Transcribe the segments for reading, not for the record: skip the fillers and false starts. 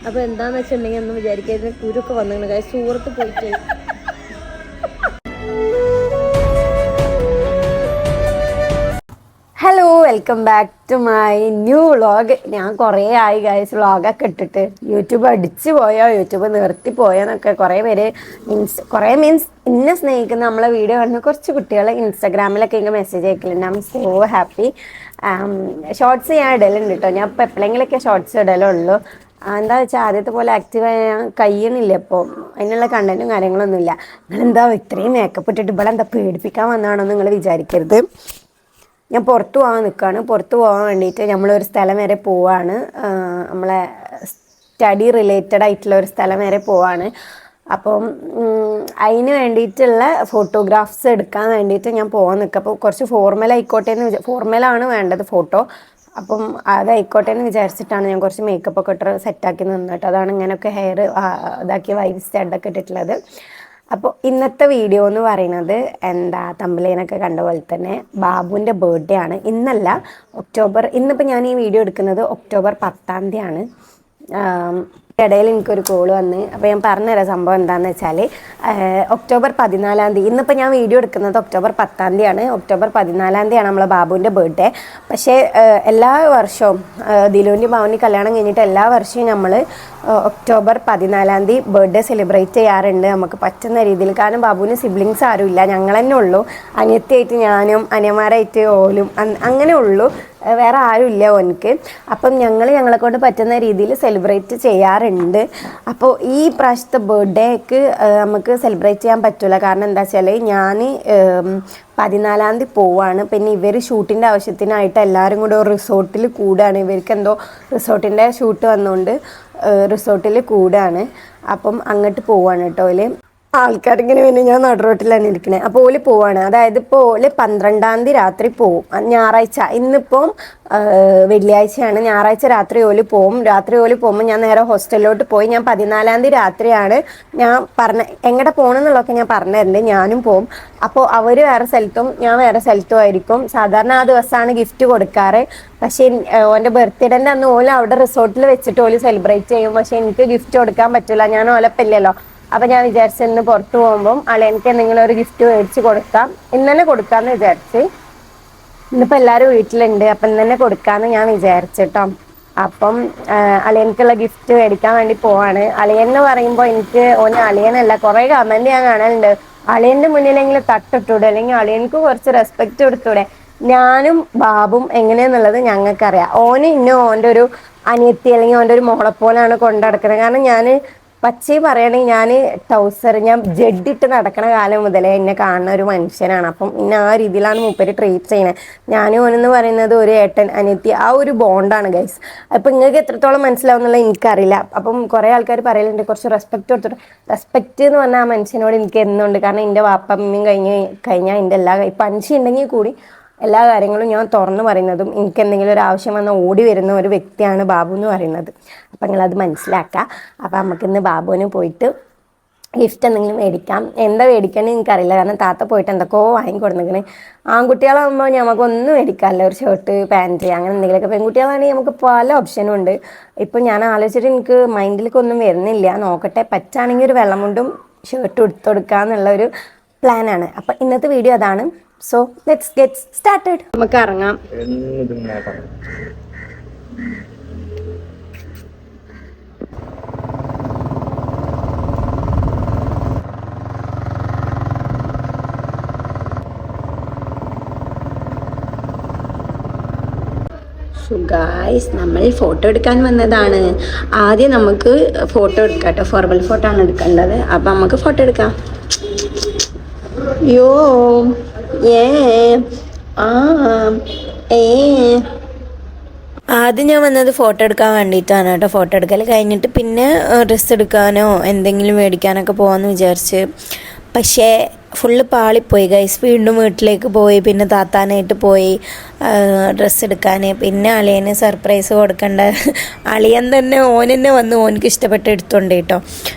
അപ്പോൾ എന്താണെന്ന് വെച്ചിട്ടുണ്ടെങ്കിൽ ഒന്ന് വിചാരിക്കുക കുരുക്കെ വന്നിട്ടുണ്ട് കാര്യം സൂറത്ത് പോയിട്ട്. Hello, welcome back to my new vlog. ഞാൻ കുറേ ആയി ഗൈസ് വ്ളോഗൊക്കെ ഇട്ടിട്ട്. യൂട്യൂബ് അടിച്ചു പോയോ, യൂട്യൂബ് നിർത്തിപ്പോയോന്നൊക്കെ കുറേ പേര് കുറേ മീൻസ് എന്നെ സ്നേഹിക്കുന്ന നമ്മളെ വീഡിയോ കാണുന്ന കുറച്ച് കുട്ടികൾ ഇൻസ്റ്റാഗ്രാമിലൊക്കെ ഇങ്ങനെ മെസ്സേജ് അയക്കലുണ്ട്. I'm so happy. Shorts ഞാൻ ഇടലുണ്ട് കേട്ടോ. ഞാൻ ഇപ്പോൾ എപ്പോഴെങ്കിലൊക്കെ ഷോർട്സ് ഇടലുള്ളൂ. എന്താ വെച്ചാൽ ആദ്യത്തെ പോലെ ആക്റ്റീവ് ആയാൽ കഴിയണില്ല ഇപ്പോൾ. അതിനുള്ള കണ്ടൻറ്റും കാര്യങ്ങളൊന്നുമില്ല. നിങ്ങളെന്താ ഇത്രയും മേക്കപ്പ് ഇട്ടിട്ട് ഇവിടെ എന്താ പേടിപ്പിക്കാൻ വന്നതാണോ നിങ്ങൾ വിചാരിക്കരുത്. ഞാൻ പുറത്തു പോകാൻ നിൽക്കുകയാണ്. പുറത്തു പോകാൻ വേണ്ടിയിട്ട് നമ്മളൊരു സ്ഥലം വരെ പോവാണ്. നമ്മളെ സ്റ്റഡി റിലേറ്റഡ് ആയിട്ടുള്ള ഒരു സ്ഥലം വരെ പോവാണ്. അപ്പം അതിന് വേണ്ടിയിട്ടുള്ള ഫോട്ടോഗ്രാഫ്സ് എടുക്കാൻ വേണ്ടിയിട്ട് ഞാൻ പോകാൻ നിൽക്കുക. അപ്പോൾ കുറച്ച് ഫോർമൽ ആയിക്കോട്ടെ എന്ന് ഫോർമലാണ് വേണ്ടത് ഫോട്ടോ. അപ്പം അതായിക്കോട്ടെ എന്ന് വിചാരിച്ചിട്ടാണ് ഞാൻ കുറച്ച് മേക്കപ്പൊക്കെ ഇട്ട് സെറ്റാക്കി നിന്നിട്ട്. അതാണ് ഇങ്ങനെയൊക്കെ ഹെയർ ഇതാക്കി വൈറ്റ് സ്റ്റഡൊക്കെ ഇട്ടിട്ടുള്ളത്. അപ്പോൾ ഇന്നത്തെ വീഡിയോ എന്ന് പറയുന്നത് എന്താ തമ്പലേനൊക്കെ കണ്ട പോലെ തന്നെ ബാബുവിൻ്റെ ബർത്ത്ഡേ ആണ്. ഇന്നിപ്പോൾ ഞാൻ ഈ വീഡിയോ എടുക്കുന്നത് ഒക്ടോബർ 10 ഇടയിൽ എനിക്കൊരു കോൾ വന്ന്. അപ്പോൾ ഞാൻ പറഞ്ഞുതരാം സംഭവം എന്താണെന്ന് വെച്ചാൽ ഒക്ടോബർ 14 ഇന്നിപ്പോൾ ഞാൻ വീഡിയോ എടുക്കുന്നത് ഒക്ടോബർ 10 ഒക്ടോബർ 14 നമ്മളെ ബാബുവിൻ്റെ ബർത്ത്ഡേ. പക്ഷേ എല്ലാ വർഷവും ദിലുവിൻ്റെ ബാബുവിൻ്റെ കല്യാണം കഴിഞ്ഞിട്ട് എല്ലാ വർഷവും നമ്മൾ ഒക്ടോബർ 14 ബർത്ത്ഡേ സെലിബ്രേറ്റ് ചെയ്യാറുണ്ട് നമുക്ക് പറ്റുന്ന രീതിയിൽ. കാരണം ബാബുവിന് സിബ്ലിങ്സ് ആരുമില്ല, ഞങ്ങൾ തന്നെ ഉള്ളൂ. അനിയത്തിയായിട്ട് ഞാനും അനിയന്മാരായിട്ട് ഓലും അങ്ങനെ ഉള്ളൂ, വേറെ ആരുമില്ല ഓനിക്ക്. അപ്പം ഞങ്ങളെ കൊണ്ട് പറ്റുന്ന രീതിയിൽ സെലിബ്രേറ്റ് ചെയ്യാറുണ്ട്. അപ്പോൾ ഈ പ്രാവശ്യത്തെ ബർത്ത്ഡേക്ക് നമുക്ക് സെലിബ്രേറ്റ് ചെയ്യാൻ പറ്റില്ല. കാരണം എന്താ വെച്ചാൽ ഞാൻ 14 പോവാണ്. പിന്നെ ഇവർ ഷൂട്ടിൻ്റെ ആവശ്യത്തിനായിട്ട് എല്ലാവരും കൂടെ ഒരു റിസോർട്ടിൽ കൂടാണ്. ഇവർക്ക് എന്തോ റിസോർട്ടിൻ്റെ ഷൂട്ട് വന്നുകൊണ്ട് റിസോർട്ടിൽ കൂടാണ്. അപ്പം അങ്ങോട്ട് പോവാണ് കേട്ടോ. ആൾക്കാരിങ്ങനെ പിന്നെ ഞാൻ നടുറോട്ടിലാണ് ഇരിക്കണേ. അപ്പോൾ ഓല് പോവാണ്. അതായത് ഇപ്പോൾ ഓല് 12 രാത്രി പോവും. ഞായറാഴ്ച, ഇന്നിപ്പം വെള്ളിയാഴ്ചയാണ്. ഞായറാഴ്ച രാത്രി ഓല് പോവും. രാത്രി ഓല് പോകുമ്പോൾ ഞാൻ നേരെ ഹോസ്റ്റലിലോട്ട് പോയി. ഞാൻ 14 രാത്രിയാണ് ഞാൻ എങ്ങടെ പോകണമെന്നുള്ളതൊക്കെ ഞാൻ പറഞ്ഞിട്ടുണ്ട്. ഞാനും പോവും. അപ്പോൾ അവർ വേറെ സ്ഥലത്തും ഞാൻ വേറെ സ്ഥലത്തും ആയിരിക്കും. സാധാരണ ആ ദിവസമാണ് ഗിഫ്റ്റ് കൊടുക്കാറ്. പക്ഷേ ഓൻ്റെ ബർത്ത്ഡേൻ്റെ അന്ന് ഓല് അവിടെ റിസോർട്ടിൽ വെച്ചിട്ട് ഓല് സെലിബ്രേറ്റ് ചെയ്യും. പക്ഷേ എനിക്ക് ഗിഫ്റ്റ് കൊടുക്കാൻ പറ്റില്ല, ഞാൻ ഓലപ്പില്ലല്ലോ. അപ്പം ഞാൻ വിചാരിച്ചു ഇന്ന് പുറത്ത് പോകുമ്പം അളിയനക്ക് എന്തെങ്കിലും ഒരു ഗിഫ്റ്റ് മേടിച്ച് കൊടുക്കാം, ഇന്ന് തന്നെ കൊടുക്കാമെന്ന് വിചാരിച്ച്. ഇന്നിപ്പോൾ എല്ലാവരും വീട്ടിലുണ്ട്, അപ്പം ഇന്ന് തന്നെ കൊടുക്കാമെന്ന് ഞാൻ വിചാരിച്ചിട്ടോ. അപ്പം അളിയനക്കുള്ള ഗിഫ്റ്റ് മേടിക്കാൻ വേണ്ടി പോവാണ്. അളിയൻ എന്ന് പറയുമ്പോൾ എനിക്ക് അളിയനല്ല, കുറേ കമൻറ്റ് ഞാൻ കാണലുണ്ട്. അളിയൻ്റെ മുന്നിലെങ്കിലും തട്ടിട്ടൂടെ, അല്ലെങ്കിൽ അളിയനക്ക് കുറച്ച് റെസ്പെക്റ്റ് കൊടുത്തൂടെ. ഞാനും ബാബും എങ്ങനെയാന്നുള്ളത് ഞങ്ങൾക്കറിയാം. ഓൻ്റെ ഒരു അനിയത്തി അല്ലെങ്കിൽ ഓൻ്റെ ഒരു മോളെപ്പോലാണ് കൊണ്ടു നടക്കുന്നത്. കാരണം ഞാൻ പച്ചയും പറയുകയാണെങ്കിൽ ഞാൻ ജഡ്ഡിട്ട് നടക്കണ കാലം മുതലേ എന്നെ കാണുന്ന ഒരു മനുഷ്യനാണ്. അപ്പം ഇന്നെ ആ രീതിയിലാണ് മൂപ്പര് ട്രീറ്റ് ചെയ്യുന്നത്. ഞാനും ഓനെന്ന് പറയുന്നത് ഒരു ഏട്ടൻ അനിയത്തി, ആ ഒരു ബോണ്ടാണ് ഗൈസ്. അപ്പം നിങ്ങൾക്ക് എത്രത്തോളം മനസ്സിലാവുന്നുള്ള എനിക്കറിയില്ല. അപ്പം കുറേ ആൾക്കാർ പറയലുണ്ട് കുറച്ച് റെസ്പെക്റ്റ് കൊടുത്തിട്ട്. റെസ്പെക്റ്റ് എന്ന് പറഞ്ഞാൽ ആ മനുഷ്യനോട് എനിക്ക് എന്നുണ്ട്. കാരണം എൻ്റെ വാപ്പമ്മയും കഴിഞ്ഞാൽ എൻ്റെ എല്ലാ പഞ്ചി ഉണ്ടെങ്കിൽ കൂടി എല്ലാ കാര്യങ്ങളും ഞാൻ തുറന്നു പറയുന്നതും എനിക്ക് എന്തെങ്കിലും ഒരു ആവശ്യം വന്നാൽ ഓടി വരുന്ന ഒരു വ്യക്തിയാണ് ബാബു എന്ന് പറയുന്നത്. അപ്പം നിങ്ങളത് മനസ്സിലാക്കുക. അപ്പം നമുക്കിന്ന് ബാബുവിന് പോയിട്ട് ഗിഫ്റ്റ് എന്തെങ്കിലും മേടിക്കാം. എന്താ മേടിക്കണമെന്ന് എനിക്കറിയില്ല. കാരണം താത്ത പോയിട്ട് എന്തൊക്കെയോ വാങ്ങിക്കൊടുന്നിരിക്കണേ. ആൺകുട്ടികളാകുമ്പോൾ നമുക്കൊന്നും മേടിക്കാമല്ലോ, ഒരു ഷർട്ട് പാൻറ്റ് അങ്ങനെ എന്തെങ്കിലുമൊക്കെ. പെൺകുട്ടികളാണെങ്കിൽ നമുക്ക് പല ഓപ്ഷനും ഉണ്ട്. ഇപ്പം ഞാൻ ആലോചിച്ചിട്ട് എനിക്ക് മൈൻഡിലേക്കൊന്നും വരുന്നില്ല. നോക്കട്ടെ, പറ്റാണെങ്കിൽ ഒരു വെള്ളമുണ്ടും ഷർട്ട് എടുത്തു കൊടുക്കുക എന്നുള്ളൊരു പ്ലാനാണ്. അപ്പം ഇന്നത്തെ വീഡിയോ അതാണ്. So let's get started. നമുക്ക് ഇറങ്ങാം. ഗായ്സ്, നമ്മൾ ഫോട്ടോ എടുക്കാൻ വന്നതാണ്. ആദ്യം നമുക്ക് ഫോട്ടോ എടുക്കാം കേട്ടോ. ഫോർമൽ ഫോട്ടോ ആണ് എടുക്കേണ്ടത്. അപ്പം നമുക്ക് ഫോട്ടോ എടുക്കാം. യോ ആദ്യം ഞാൻ വന്നത് ഫോട്ടോ എടുക്കാൻ വേണ്ടിയിട്ടാണ് കേട്ടോ. ഫോട്ടോ എടുക്കൽ കഴിഞ്ഞിട്ട് പിന്നെ ഡ്രസ്സ് എടുക്കാനോ എന്തെങ്കിലും മേടിക്കാനൊക്കെ പോകാമെന്ന് വിചാരിച്ച്. പക്ഷേ ഫുള്ള് പാളിപ്പോയി ഗൈസ്. വീണ്ടും വീട്ടിലേക്ക് പോയി, പിന്നെ താത്താനായിട്ട് പോയി ഡ്രസ്സ് എടുക്കാൻ. പിന്നെ അളിയന് സർപ്രൈസ് കൊടുക്കേണ്ട അളിയൻ തന്നെ ഓനെന്നെ വന്ന് ഓനക്ക് ഇഷ്ടപ്പെട്ട് എടുത്തോണ്ട് കേട്ടോ.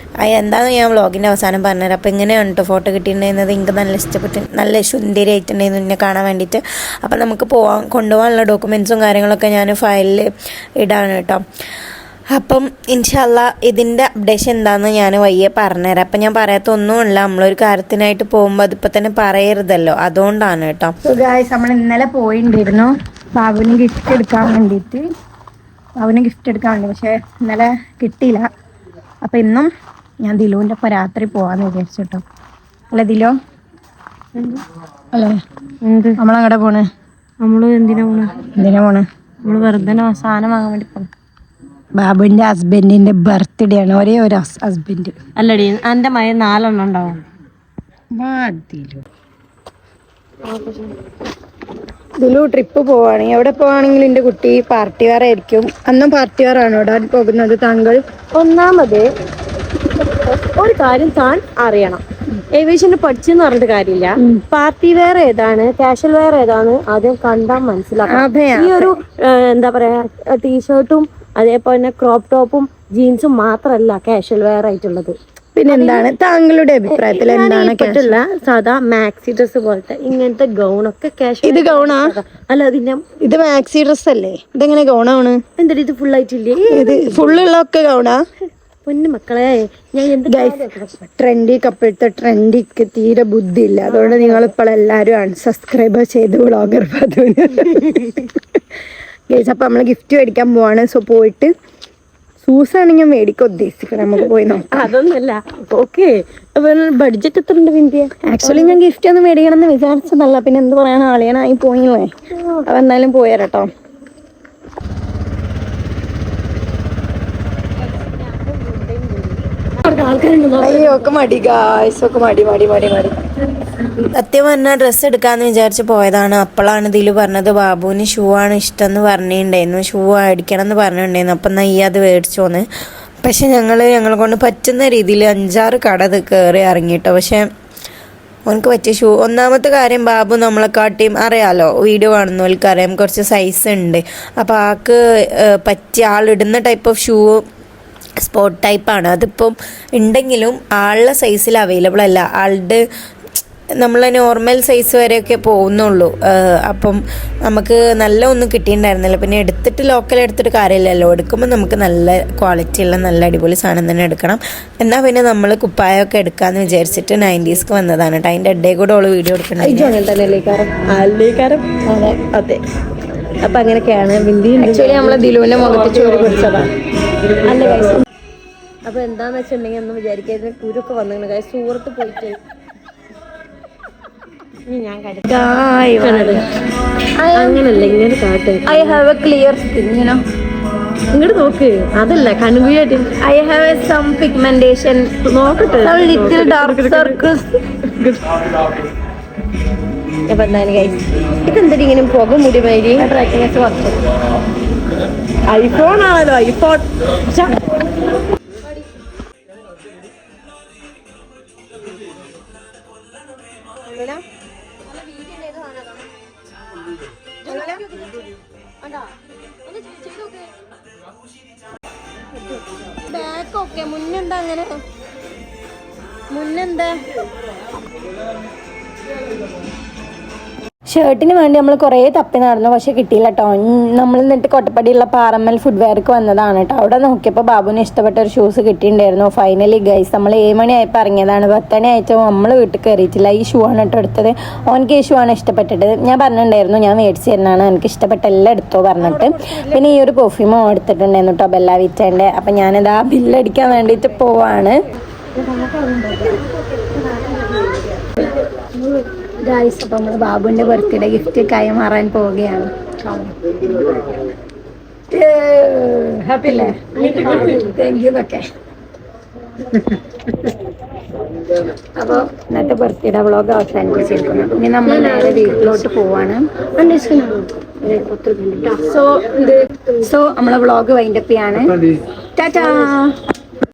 എന്താണെന്ന് ഞാൻ വ്ളോഗിൻ്റെ അവസാനം പറഞ്ഞുതരാം. അപ്പോൾ ഇങ്ങനെയാണ് കേട്ടോ ഫോട്ടോ കിട്ടിയിട്ടുണ്ടായിരുന്നത്. എനിക്ക് നല്ല ഇഷ്ടപ്പെട്ട്, നല്ല സുന്ദരിയായിട്ടുണ്ടായിരുന്നു എന്നെ കാണാൻ വേണ്ടിയിട്ട്. അപ്പം നമുക്ക് കൊണ്ടുപോകാനുള്ള ഡോക്യുമെൻറ്റ്സും കാര്യങ്ങളൊക്കെ ഞാൻ ഫയലിൽ ഇടാണ് കേട്ടോ. അപ്പം ഇൻഷാല്ലാ ഇതിൻ്റെ അപ്ഡേഷൻ എന്താണെന്ന് ഞാൻ വയ്യെ പറഞ്ഞുതരാം. അപ്പം ഞാൻ പറയാത്ത ഒന്നുമില്ല, നമ്മളൊരു കാര്യത്തിനായിട്ട് പോകുമ്പോൾ അതിപ്പോൾ തന്നെ പറയരുതല്ലോ, അതുകൊണ്ടാണ് കേട്ടോ. സോ ഗായ്സ്, നമ്മൾ ഇന്നലെ പോയിട്ടുണ്ടായിരുന്നു ബാബുവിന് ഗിഫ്റ്റ് എടുക്കാൻ വേണ്ടിയിട്ട്. പക്ഷേ ഇന്നലെ കിട്ടിയില്ല. അപ്പം ഇന്നും ഞാൻ ദിലുവിൻ്റെ ഒപ്പം രാത്രി പോകാമെന്ന് വിചാരിച്ചു കേട്ടോ. അല്ല ദിലോ അല്ലേ, എന്ത് നമ്മളങ്ങടെ പോണേ? നമ്മൾ എന്തിനാ പോണേ? നമ്മൾ വെറുതെ സാധനം വാങ്ങാൻ വേണ്ടി പോകണം. ബാബുവിന്റെ ഹസ്ബൻഡിന്റെ ബർത്ത്ഡേ ആണ്. ഒരേ ഒരു ഹസ്ബൻഡ് അല്ലടി, എന്റെ മഴ 4 എണ്ണം ഉണ്ടാവും. ദിലു ട്രിപ്പ് പോവാണെങ്കിൽ എവിടെ പോവാണെങ്കിലും എൻ്റെ കുട്ടി പാർട്ടി വെയർ ആയിരിക്കും. അന്നും പാർട്ടി വെയർ ആണ് ഇടാൻ പോകുന്നത്. താങ്കൾ ഒന്നാമത് ഒരു കാര്യം താൻ അറിയണം, ഏവിയേഷന് പഠിച്ചെന്ന് പറഞ്ഞിട്ട് കാര്യമില്ല. പാർട്ടി വെയർ ഏതാണ്, കാഷ്വൽ വെയർ ഏതാണ് ആദ്യം കണ്ടാൽ മനസ്സിലാക്കാം. ഈ ഒരു എന്താ പറയാ, ടീഷർട്ടും അതേപോലെ തന്നെ ക്രോപ്പ് ടോപ്പും ജീൻസും മാത്രമല്ല കാഷ്വൽ വെയർ ആയിട്ടുള്ളത്. പിന്നെന്താണ് താങ്കളുടെ അഭിപ്രായത്തിൽ എന്താണ് പറ്റില്ല? സാധാ മാക്സി ഡ്രസ് പോലത്തെ ഇങ്ങനത്തെ ഗൗണൊക്കെ കാഷ്വൽ. ഇത് ഗൗണാ? അല്ല, അതിന്റെ ഇത് മാക്സി ഡ്രസ് അല്ലേ? ഇതെങ്ങനെ ഗൗണാണ്? എന്താ ഇത് ഫുൾ ആയിട്ടില്ലേ? ഇത് ഫുള്ളുള്ളൊക്കെ ഗൗണാ? പൊന്നു മക്കളെ, ഞാൻ എന്ത് ട്രെൻഡി കപ്പിളത്തെ ട്രെൻഡിക്ക് തീരെ ബുദ്ധിയില്ല. അതുകൊണ്ട് നിങ്ങൾ ഇപ്പോൾ എല്ലാവരും അൺസബ്സ്ക്രൈബ് ചെയ്ത് വ്ളോഗർ പതുവിന്. അപ്പൊ നമ്മള് ഗിഫ്റ്റ് മേടിക്കാൻ പോവാണ്. സോ പോയിട്ട് സൂസാണ് ഞാൻ മേടിക്കാൻ ഉദ്ദേശിക്കണം. നമുക്ക് പോയി നോക്കാം. അതൊന്നല്ല, ഓക്കെ. ബഡ്ജറ്റ് എത്ര ഉണ്ട് വിന്ധ്യ? ആക്ച്വലി ഞാൻ ഗിഫ്റ്റ് ഒന്നും മേടിക്കണം എന്ന് വിചാരിച്ചതല്ല. പിന്നെ എന്ത് പറയാൻ, ആളിയാനായി പോയില്ലേ. അപ്പൊ എന്തായാലും പോയാലോ. സത്യം പറഞ്ഞാൽ ഡ്രസ്സ് എടുക്കാമെന്ന് വിചാരിച്ച് പോയതാണ്. അപ്പോഴാണ് ഇതിൽ പറഞ്ഞത് ബാബുവിന് ഷൂ ആണ് ഇഷ്ടം എന്ന് പറഞ്ഞിട്ടുണ്ടായിരുന്നു. ഷൂ അടിക്കണം എന്ന് പറഞ്ഞിട്ടുണ്ടായിരുന്നു. അപ്പം എന്നാൽ ഈ അത് മേടിച്ചോന്ന്. പക്ഷെ ഞങ്ങളെ കൊണ്ട് പറ്റുന്ന രീതിയിൽ 5-6 കട കയറി ഇറങ്ങിയിട്ടോ. പക്ഷെ അവനക്ക് പറ്റിയ ഷൂ, ഒന്നാമത്തെ കാര്യം ബാബു നമ്മളെക്കാട്ടിയും അറിയാലോ, വീഡിയോ കാണുന്നവർക്ക് അറിയാം, കുറച്ച് സൈസ് ഉണ്ട്. അപ്പോൾ ആൾക്ക് പറ്റിയ ആളിടുന്ന ടൈപ്പ് ഓഫ് ഷൂ സ്പോർട്ട് ടൈപ്പാണ്. അതിപ്പം ഉണ്ടെങ്കിലും ആളുടെ സൈസിൽ അവൈലബിൾ അല്ല. ആളുടെ നമ്മൾ നോർമൽ സൈസ് വരെയൊക്കെ പോകുന്നുള്ളൂ. അപ്പം നമുക്ക് നല്ല ഒന്നും കിട്ടിയിട്ടുണ്ടായിരുന്നില്ല. പിന്നെ ലോക്കൽ എടുത്തിട്ട് കാര്യമില്ലല്ലോ. എടുക്കുമ്പോൾ നമുക്ക് നല്ല ക്വാളിറ്റി ഉള്ള നല്ല അടിപൊളി സാധനം തന്നെ എടുക്കണം. എന്നാൽ പിന്നെ നമ്മൾ കുപ്പായമൊക്കെ എടുക്കാമെന്ന് വിചാരിച്ചിട്ട് 90s വന്നതാണ് കേട്ടോ. അതിൻ്റെ ഇടയിൽ കൂടെ ഉള്ള വീഡിയോ എടുക്കണം. അതെ, അപ്പൊ അങ്ങനെയൊക്കെയാണ്. ആക്ച്വലി നമ്മളെ ദിലുവിന്റെ മുഖത്ത് ചോറ് പിടിച്ചതാണ്. അല്ല ഗൈസ്, അപ്പൊ എന്താന്ന് വെച്ചിട്ടുണ്ടെങ്കിൽ ഒന്നും വിചാരിക്കാതെ കുരുക്കെ വന്നു ഗൈസ്. സൂറത്ത് പോയിട്ട് ഞാൻ അങ്ങനല്ല, ഇങ്ങനെ കാട്ട്. I have a clear skin, you know. ഇങ്ങോട്ട് നോക്ക്, അതല്ല കൺകുയായിട്ട്. I have a some pigmentation, നോക്കട്ടെ, ലിറ്റിൽ ഡാർക്ക് സർക്കിൾസ്. അപ്പൊ എന്തായാലും ഗൈസ്, ഇതെന്തായാലും ഇങ്ങനെ പുക മുടി മാതിരി ബ്രൈറ്റ്നെസ് കുറച്ചു. ഐഫോൺ ആണല്ലോ, ഐഫോൺ. ബാക്കൊക്കെ മുന്നെന്താ അങ്ങനെ, മുന്നെന്താ ഷർട്ടിന് വേണ്ടി നമ്മൾ കുറേ തപ്പി നടന്നു. പക്ഷെ കിട്ടിയില്ല കേട്ടോ. നമ്മൾ എന്നിട്ട് കൊട്ടപ്പടിയുള്ള പാറമ്മൽ ഫുഡ് വെയർക്ക് വന്നതാണ് കേട്ടോ. അവിടെ നോക്കിയപ്പോൾ ബാബുവിന് ഇഷ്ടപ്പെട്ട ഒരു ഷൂസ് കിട്ടിയിട്ടുണ്ടായിരുന്നു. ഫൈനലി ഗൈസ്, നമ്മൾ 7 മണിയായപ്പോൾ ഇറങ്ങിയതാണ്. 10 മണി ആയപ്പോൾ നമ്മൾ വീട്ടിൽ കയറിയിട്ടില്ല. ഈ ഷൂ ആണ് കേട്ടോ എടുത്തത്. ഓനക്ക് ഈ ഷൂ ആണ് ഇഷ്ടപ്പെട്ടിട്ട്. ഞാൻ പറഞ്ഞിട്ടുണ്ടായിരുന്നു ഞാൻ മേടിച്ച് തരുന്നതാണ്, എനിക്ക് ഇഷ്ടപ്പെട്ട എല്ലാം എടുത്തോ പറഞ്ഞിട്ട്. പിന്നെ ഈ ഒരു പെർഫ്യൂമും എടുത്തിട്ടുണ്ടായിരുന്നു കേട്ടോ, ബെല്ല വിറ്റേൻ്റെ. അപ്പം ഞാനിത് ആ ബില്ലടിക്കാൻ വേണ്ടിയിട്ട് പോവാണ്. ഗൈസ്, അപ്പം നമ്മൾ ബാബുവിൻ്റെ ബർത്ത്ഡേ ഗിഫ്റ്റ് കൈമാറാൻ പോവുകയാണ്. ഹാപ്പി അല്ലേ? Thank you. ഒക്കെ അപ്പോൾ ഇന്നത്തെ ബർത്ത്ഡേ വ്ളോഗ് അവസാനിപ്പിച്ചിരിക്കുന്നു. ഇനി നമ്മൾ നേരെ വീട്ടിലോട്ട് പോവാണ്. സോ നമ്മളെ വ്ളോഗ് വൈൻഡപ്പ് ചെയ്യാണ്. ടാറ്റാ.